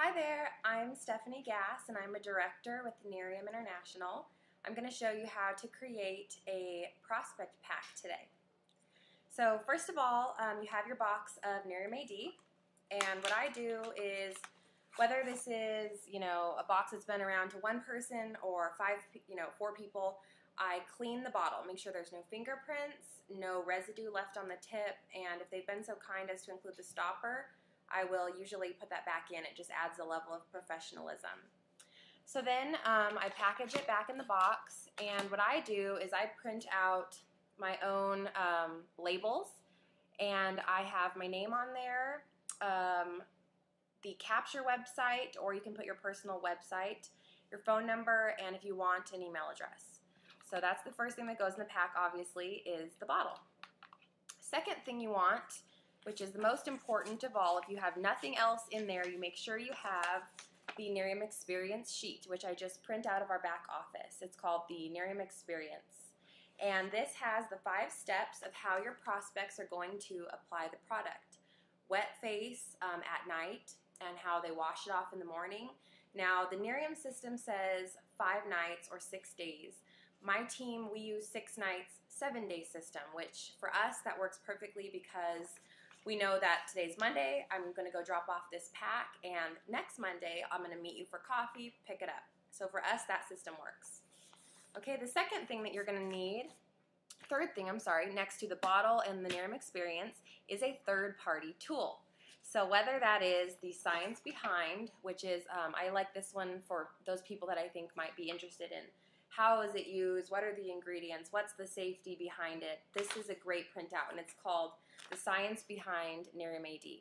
Hi there, I'm Stephanie Gass and I'm a director with Nerium International. I'm going to show you how to create a prospect pack today. So first of all, you have your box of Nerium AD, and what I do is, whether this is a box that's been around to one person or four people, I clean the bottle, make sure there's no fingerprints, no residue left on the tip, and if they've been so kind as to include the stopper, I will usually put that back in. It just adds a level of professionalism. So then I package it back in the box, and what I do is I print out my own labels, and I have my name on there, the capture website, or you can put your personal website, your phone number, and if you want, an email address. So that's the first thing that goes in the pack, obviously, is the bottle. Second thing you want, which is the most important of all, if you have nothing else in there, you make sure you have the Nerium Experience sheet, which I just print out of our back office. It's called the Nerium Experience. And this has the 5 steps of how your prospects are going to apply the product. Wet face at night, and how they wash it off in the morning. Now, the Nerium system says 5 nights or 6 days. My team, we use 6 nights, 7-day system, which for us, that works perfectly because we know that today's Monday, I'm going to go drop off this pack, and next Monday, I'm going to meet you for coffee, pick it up. So for us, that system works. Okay, the second thing that you're going to need, third thing, I'm sorry, next to the bottle and the Nerium Experience is a third-party tool. So whether that is the science behind, which is, I like this one for those people that I think might be interested in how is it used, what are the ingredients, what's the safety behind it. This is a great printout, and it's called The Science Behind Nerium AD.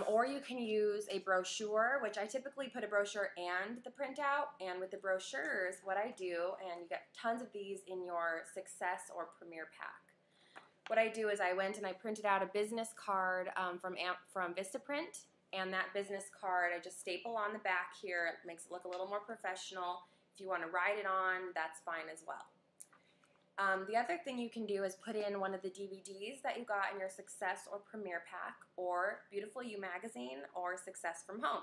Or you can use a brochure, which I typically put a brochure and the printout, and with the brochures, what I do, and you get tons of these in your Success or Premier pack. What I do is I went and I printed out a business card from Vistaprint, and that business card I just staple on the back here. It makes it look a little more professional. If you want to write it on, that's fine as well. The other thing you can do is put in one of the DVDs that you got in your Success or Premier pack, or Beautiful You magazine, or Success from Home.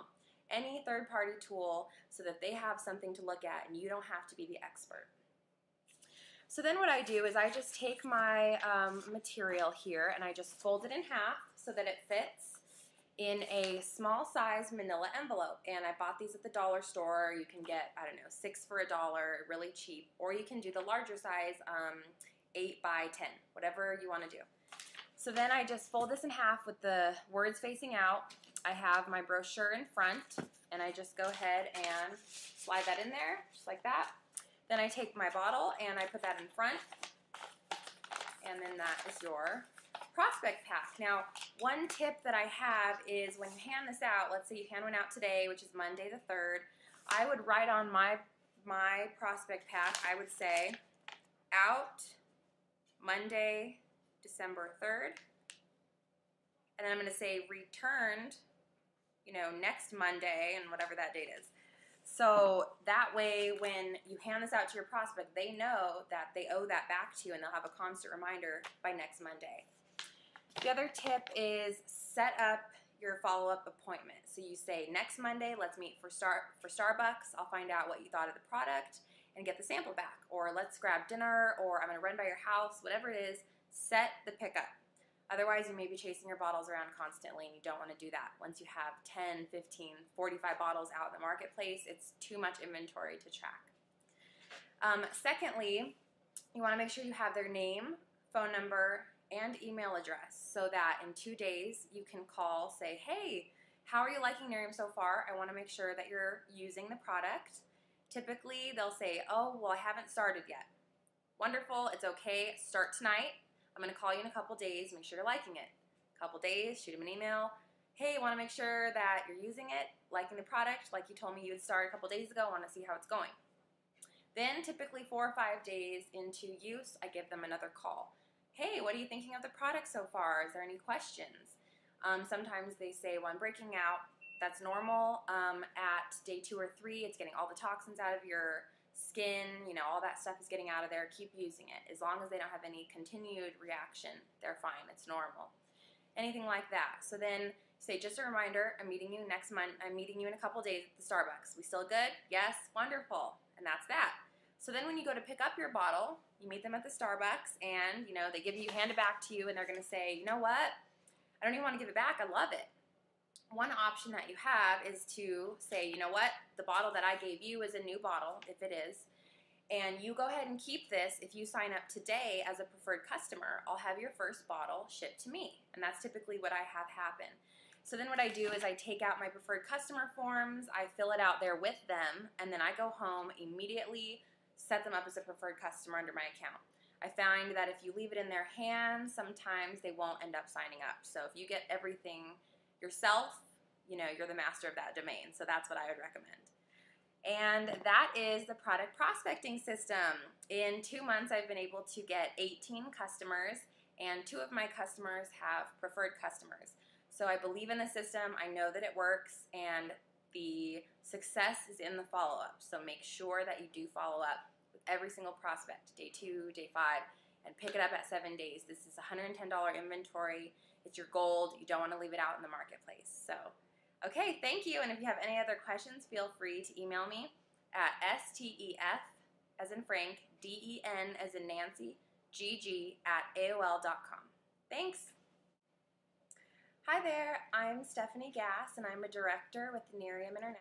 Any third-party tool so that they have something to look at and you don't have to be the expert. So then what I do is I just take my material here and I just fold it in half so that it fits in a small size manila envelope. And I bought these at the dollar store. You can get, I don't know, 6 for $1, really cheap. Or you can do the larger size, 8 by 10, whatever you want to do. So then I just fold this in half with the words facing out. I have my brochure in front, and I just go ahead and slide that in there, just like that. Then I take my bottle and I put that in front, and then that is your prospect pack. Now, one tip that I have is when you hand this out, let's say you hand one out today, which is Monday the 3rd, I would write on my prospect pack, I would say, out Monday, December 3rd, and then I'm going to say returned, next Monday, and whatever that date is. So that way, when you hand this out to your prospect, they know that they owe that back to you, and they'll have a constant reminder by next Monday. The other tip is set up your follow-up appointment. So you say, next Monday, let's meet for Starbucks. I'll find out what you thought of the product and get the sample back. Or let's grab dinner, or I'm going to run by your house, whatever it is, set the pickup. Otherwise, you may be chasing your bottles around constantly, and you don't want to do that. Once you have 10, 15, 45 bottles out in the marketplace, it's too much inventory to track. Secondly, you want to make sure you have their name, phone number, and email address so that in 2 days you can call, say, hey, how are you liking Nerium so far? I want to make sure that you're using the product. Typically, they'll say, oh, well, I haven't started yet. Wonderful, it's okay, start tonight. I'm going to call you in a couple days, make sure you're liking it. A couple days, shoot them an email. Hey, I want to make sure that you're using it, liking the product, like you told me you would start a couple days ago, I want to see how it's going. Then typically 4 or 5 days into use, I give them another call. Hey, what are you thinking of the product so far? Is there any questions? Sometimes they say, well, I'm breaking out. That's normal. At day 2 or 3, it's getting all the toxins out of your skin, all that stuff is getting out of there. Keep using it. As long as they don't have any continued reaction, they're fine. It's normal. Anything like that. So then Say, just a reminder, I'm meeting you next month. I'm meeting you in a couple days at the Starbucks. We still good? Yes? Wonderful. And that's that. So then when you go to pick up your bottle, you meet them at the Starbucks and, they hand it back to you and they're going to say, you know what? I don't even want to give it back. I love it. One option that you have is to say, you know what? The bottle that I gave you is a new bottle, if it is. And you go ahead and keep this. If you sign up today as a preferred customer, I'll have your first bottle shipped to me. And that's typically what I have happen. So then what I do is I take out my preferred customer forms, I fill it out there with them, and then I go home, immediately set them up as a preferred customer under my account. I find that if you leave it in their hands, sometimes they won't end up signing up. So if you get everything yourself, you're the master of that domain. So that's what I would recommend. And that is the product prospecting system. In 2 months, I've been able to get 18 customers, and 2 of my customers have preferred customers. So I believe in the system, I know that it works, and the success is in the follow-up. So make sure that you do follow up with every single prospect, day 2, day 5, and pick it up at 7 days. This is $110 inventory. It's your gold. You don't want to leave it out in the marketplace. So. Okay, thank you, and if you have any other questions, feel free to email me at stef, as in Frank, den, as in Nancy, gg@aol.com. Thanks. Hi there, I'm Stephanie Gass, and I'm a director with Nerium International.